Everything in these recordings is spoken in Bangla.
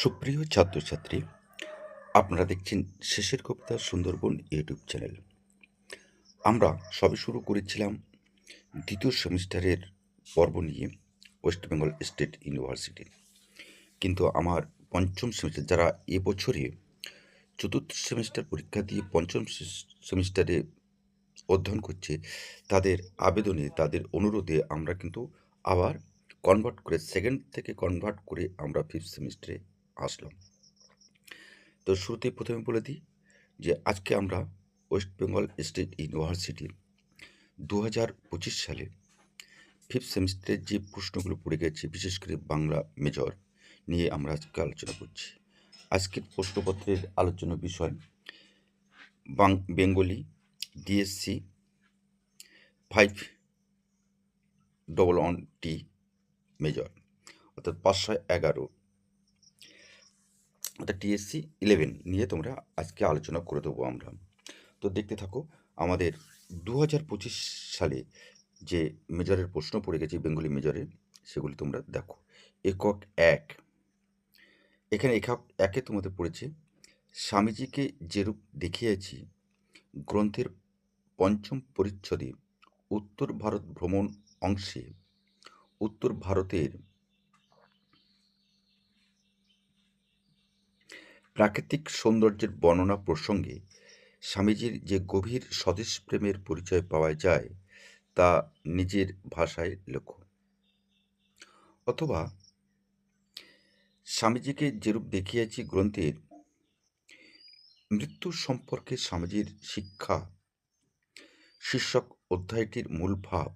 সুপ্রিয় ছাত্রছাত্রী, আপনারা দেখছেন শেষের কবিতা সুন্দরবন ইউটিউব চ্যানেল। আমরা সবে শুরু করেছিলাম দ্বিতীয় সেমিস্টারের পর্ব নিয়ে ওয়েস্ট বেঙ্গল স্টেট ইউনিভার্সিটি। কিন্তু আমার পঞ্চম সেমিস্টার যারা এবছরে চতুর্থ সেমিস্টার পরীক্ষা দিয়ে পঞ্চম সেমিস্টারে অধ্যয়ন করছে, তাদের আবেদনে, তাদের অনুরোধে আমরা কিন্তু আবার কনভার্ট করে সেকেন্ড থেকে কনভার্ট করে আমরা ফিফথ সেমিস্টারে আসলাম। তো শুরুতেই প্রথমে বলে দিই যে আজকে আমরা ওয়েস্ট বেঙ্গল স্টেট ইউনিভার্সিটি 2025 সালে ফিফথ সেমিস্টারের যে প্রশ্নগুলো পড়ে গেছে, বিশেষ করে বাংলা মেজর নিয়ে আমরা আজকে আলোচনা করছি। আজকের প্রশ্নপত্রের আলোচনার বিষয় বেঙ্গলি ডিএসসি 511T মেজর, অর্থাৎ 511, অর্থাৎ টিএসসি 11 নিয়ে তোমরা আজকে আলোচনা করে দেবো আমরা। তো দেখতে থাকো। আমাদের 2025 সালে যে মেজরের প্রশ্ন পড়ে গেছে বেঙ্গলি মেজরের, সেগুলি তোমরা দেখো। একক এক, এখানে একক একে তোমাদের পড়েছে স্বামীজিকে যেরূপ দেখিয়েছি গ্রন্থের পঞ্চম পরিচ্ছদে উত্তর ভারত ভ্রমণ অংশে উত্তর ভারতের প্রাকৃতিক সৌন্দর্যের বর্ণনা প্রসঙ্গে স্বামীজির যে গভীর স্বদেশ প্রেমের পরিচয় পাওয়া যায় তা নিজের ভাষায় লেখো। অথবা স্বামীজিকে যেরূপ দেখিয়েছি গ্রন্থের মৃত্যু সম্পর্কে স্বামীজির শিক্ষা শীর্ষক অধ্যায়টির মূল ভাব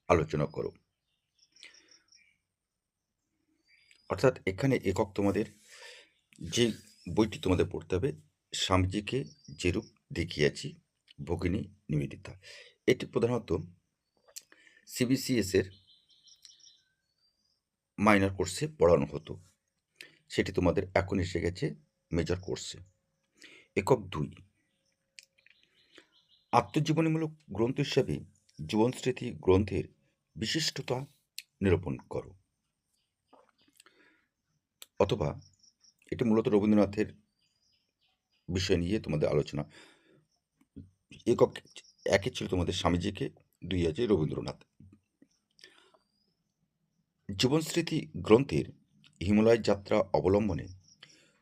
আলোচনা করো। অর্থাৎ এখানে একক তোমাদের যে বইটি তোমাদের পড়তে হবে, স্বামীজিকে যেরূপ দেখিয়েছি ভগিনী নিবেদিতা। এটি প্রধানত সিবিসিএস এর মাইনর কোর্সে পড়ানো হতো, সেটি তোমাদের এখন এসে গেছে মেজর কোর্সে। একক দুই, আত্মজীবনীমূলক গ্রন্থ হিসাবে জীবনস্মৃতি গ্রন্থের বিশিষ্টতা নিরূপণ করো। অথবা এটি মূলত রবীন্দ্রনাথের বিষয় নিয়ে তোমাদের আলোচনা। একক একে ছিল তোমাদের স্বামীজিকে, দুই আছে রবীন্দ্রনাথ। জীবনস্মৃতি গ্রন্থের হিমালয় যাত্রা অবলম্বনে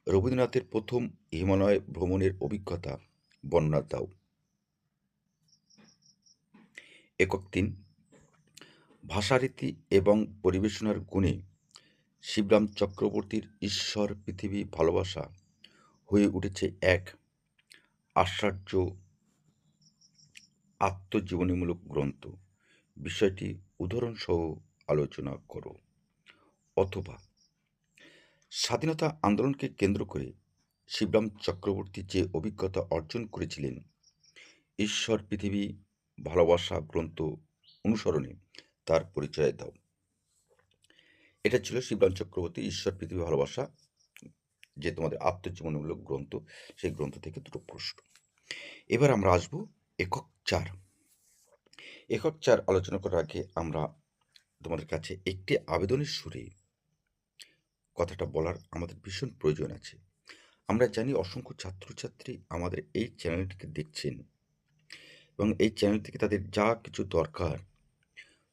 রবীন্দ্রনাথের প্রথম হিমালয় ভ্রমণের অভিজ্ঞতা বর্ণনা দাও। একক তিন, ভাষারীতি এবং পরিবেশনার গুণে শিবরাম চক্রবর্তীর ঈশ্বর পৃথিবী ভালোবাসা হয়ে উঠেছে এক আশ্চর্য আত্মজীবনীমূলক গ্রন্থ। বিষয়টি উদাহরণসহ আলোচনা করো। অথবা স্বাধীনতা আন্দোলনকে কেন্দ্র করে শিবরাম চক্রবর্তী যে অভিজ্ঞতা অর্জন করেছিলেন ঈশ্বর পৃথিবী ভালোবাসা গ্রন্থ অনুসরণে তার পরিচয় দাও। এটা ছিল শিবরাম চক্রবর্তী ঈশ্বর পৃথিবী ভালোবাসা, যে তোমাদের আত্মজীবনীমূলক গ্রন্থ, সেই গ্রন্থ থেকে দুটো প্রশ্ন। এবার আমরা আসবো একক চার। একক চার আলোচনা করার আগে আমরা তোমাদের কাছে একটি আবেদনের সুরে কথাটা বলার আমাদের ভীষণ প্রয়োজন আছে। আমরা জানি অসংখ্য ছাত্রছাত্রী আমাদের এই চ্যানেলটিকে দেখছেন এবং এই চ্যানেল থেকে তাদের যা কিছু দরকার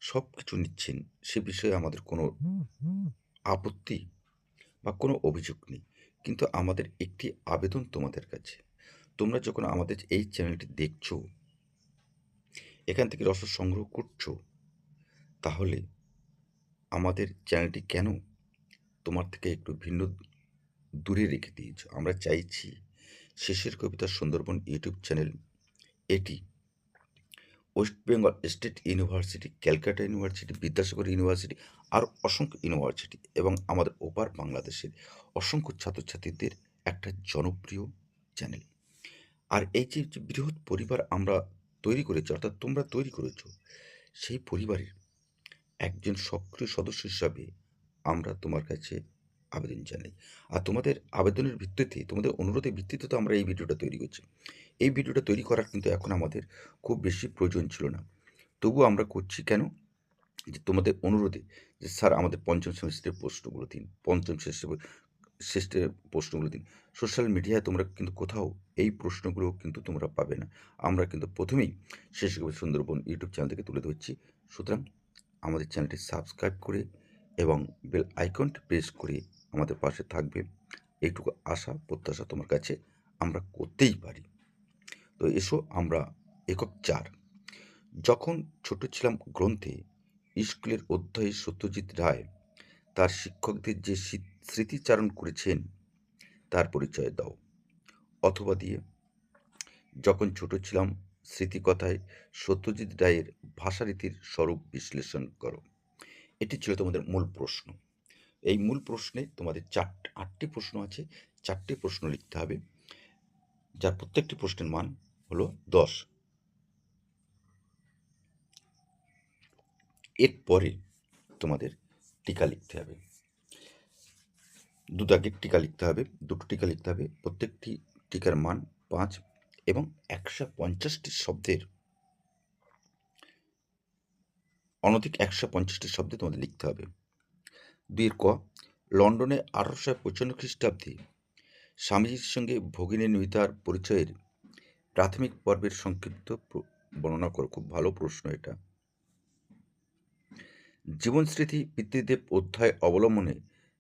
সব কিছু নিচ্ছেন, সে বিষয়ে আমাদের কোনো আপত্তি বা কোনো অভিযোগ নেই। কিন্তু আমাদের একটি আবেদন তোমাদের কাছে, তোমরা যখন আমাদের এই চ্যানেলটি দেখছো, এখান থেকে রসদ সংগ্রহ করছো, তাহলে আমাদের চ্যানেলটি কেন তোমার থেকে একটু ভিন্ন দূরে রেখে দিয়েছ? আমরা চাইছি শেষের কবিতা সুন্দরবন ইউটিউব চ্যানেল এটি West Bengal state university, Calcutta university, Vidyasagar university, আর অসংখ্য ইউনিভার্সিটি এবং আমাদের ওপার বাংলাদেশের অসংখ্য ছাত্রছাত্রীদের একটা জনপ্রিয় চ্যানেল। আর এই যে যে বৃহৎ পরিবার আমরা তৈরি করেছি, অর্থাৎ তোমরা তৈরি করেছো, সেই পরিবারের একজন সক্রিয় সদস্য হিসাবে আমরা তোমার কাছে আবেদন জানাই। আর তোমাদের আবেদনের ভিত্তিতে, তোমাদের অনুরোধের ভিত্তিতে তো আমরা এই ভিডিওটা তৈরি করছি। এই ভিডিওটা তৈরি করার কিন্তু এখন আমাদের খুব বেশি প্রয়োজন ছিল না, তবুও আমরা করছি। কেন? যে তোমাদের অনুরোধে যে স্যার আমাদের পঞ্চম সেমিস্টারের প্রশ্নগুলো দিন, পঞ্চম শেষের প্রশ্নগুলো দিন। সোশ্যাল মিডিয়ায় তোমরা কিন্তু কোথাও এই প্রশ্নগুলো কিন্তু তোমরা পাবে না। আমরা কিন্তু প্রথমেই শেষ কবি সুন্দরবন ইউটিউব চ্যানেল থেকে তুলে ধরছি। সুতরাং আমাদের চ্যানেলটি সাবস্ক্রাইব করে এবং বেল আইকনটি প্রেস করে আমাদের পাশে থাকবে, এইটুকু আশা প্রত্যাশা তোমার কাছে আমরা করতেই পারি। তো এসো আমরা একক 4। যখন ছোট ছিলাম গ্রন্থে স্কুলের অধ্যায়ী সত্যজিৎ রায় তার শিক্ষকদের যে স্মৃতিচারণ করেছেন তার পরিচয় দাও। অথবা দিয়ে যখন ছোট ছিলাম স্মৃতিকথায় সত্যজিৎ রায়ের ভাষারীতির স্বরূপ বিশ্লেষণ করো। এটি ছিল তোমাদের মূল প্রশ্ন। এই মূল প্রশ্নে তোমাদের 8টি প্রশ্ন আছে। 4টি প্রশ্ন লিখতে হবে, যার প্রত্যেকটি প্রশ্নের মান হলো 10। এরপরে তোমাদের টিকা লিখতে হবে। দুদাগের টিকা লিখতে হবে, দুটো টিকা লিখতে হবে। প্রত্যেকটি টিকার মান 5 এবং 150টি শব্দের অনধিক 150টি শব্দে তোমাদের লিখতে হবে। 2 ক, লন্ডনে 1855 খ্রিস্টাব্দে স্বামীজির সঙ্গে ভগিনী নিবেদিতার পরিচয়ের প্রাথমিক পর্বের সংক্ষিপ্ত বর্ণনা করো। খুব ভালো প্রশ্ন এটা। জীবনস্মৃতি পিতৃদেব অধ্যায় অবলম্বনে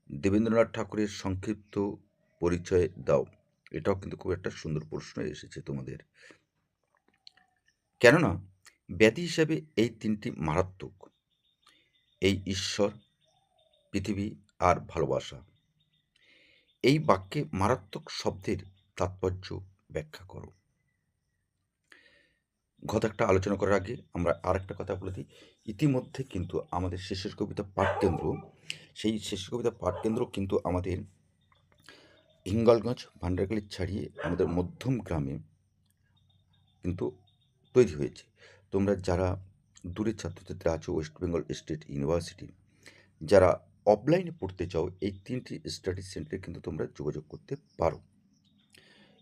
দেবেন্দ্রনাথ ঠাকুরের সংক্ষিপ্ত পরিচয় দাও। এটাও কিন্তু খুব একটা সুন্দর প্রশ্ন এসেছে তোমাদের, কেননা ব্যাধি হিসাবে এই 3টি মারাত্মক: এই ঈশ্বর, পৃথিবী আর ভালোবাসা। এই বাক্যে মারাত্মক শব্দের তাৎপর্য ব্যাখ্যা করো। কথাটা আলোচনা করার আগে আমরা আরেকটা কথা বলে দিই। ইতিমধ্যে কিন্তু আমাদের শেষের কবিতা পাঠকেন্দ্র, সেই শেষের কবিতা পাঠকেন্দ্র কিন্তু আমাদের হিঙ্গলগঞ্জ ভান্ডারকালী ছাড়িয়ে আমাদের মধ্যম গ্রামে কিন্তু তৈরি হয়েছে। তোমরা যারা দূরের ছাত্রছাত্রী আছো, ওয়েস্ট বেঙ্গল স্টেট ইউনিভার্সিটি, যারা অফলাইনে পড়তে চাও, এই 3টি স্টাডি সেন্টারে কিন্তু তোমরা যোগাযোগ করতে পারো।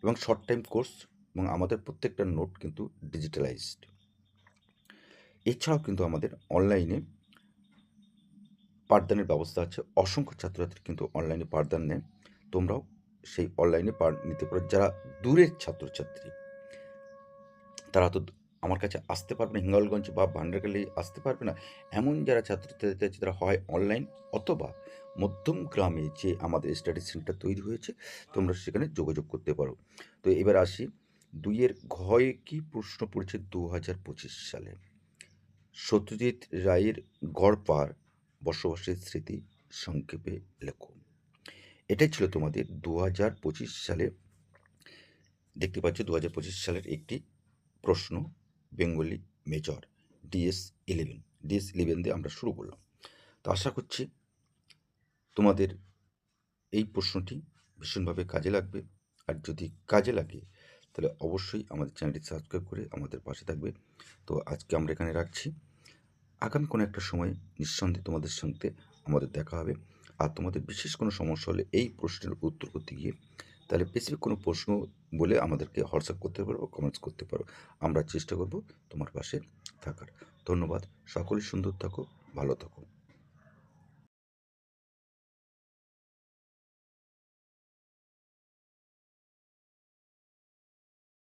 এবং শর্ট টাইম কোর্স এবং আমাদের প্রত্যেকটা নোট কিন্তু ডিজিটালাইজড। এছাড়াও কিন্তু আমাদের অনলাইনে পাঠদানের ব্যবস্থা আছে। অসংখ্য ছাত্রছাত্রী কিন্তু অনলাইনে পাঠদান নেয়। তোমরাও সেই অনলাইনে পাঠ নিতে পারো। যারা দূরের ছাত্রছাত্রী, তারা তো আমার কাছে আসতে পারবে না, হিঙ্গলগঞ্জ বা ভান্ডারকালী আসতে পারবে না, এমন যারা ছাত্রছাত্রী আছে তারা হয় অনলাইন অথবা মধ্যম গ্রামে যে আমাদের স্টাডি সেন্টার তৈরি হয়েছে, তোমরা সেখানে যোগাযোগ করতে পারো। তো এবার আসি 2-এর ঘয়ে কি প্রশ্ন পড়েছে 2025 সালে। সত্যজিৎ রায়ের গড়পার বসবাসের স্মৃতি সংক্ষেপে লেখো। এটাই ছিল তোমাদের 2025 সালে। দেখতে পাচ্ছ 2025 সালের একটি প্রশ্ন, বেঙ্গলি মেজর DS11 দিয়ে আমরা শুরু করলাম। তো আশা করছি তোমাদের এই প্রশ্নটি ভীষণভাবে কাজে লাগবে। আর যদি কাজে লাগে তাহলে অবশ্যই আমাদের চ্যানেলটি সাবস্ক্রাইব করে আমাদের পাশে থাকবে। তো আজকে আমরা এখানে রাখছি। আগামী কোনো একটা সময় নিঃসন্দেহে তোমাদের সঙ্গে আমাদের দেখা হবে। আর তোমাদের বিশেষ কোনো সমস্যা হলে এই প্রশ্নের উত্তর করতে গিয়ে তাহলে স্পেসিফিক কোনো প্রশ্ন বলে আমাদেরকে হোয়াটসঅ্যাপ করতে পারো, কমেন্টস করতে পারো। আমরা চেষ্টা করব তোমার পাশে থাকার। ধন্যবাদ। সকলেই সুন্দর থাকো, ভালো থাকো।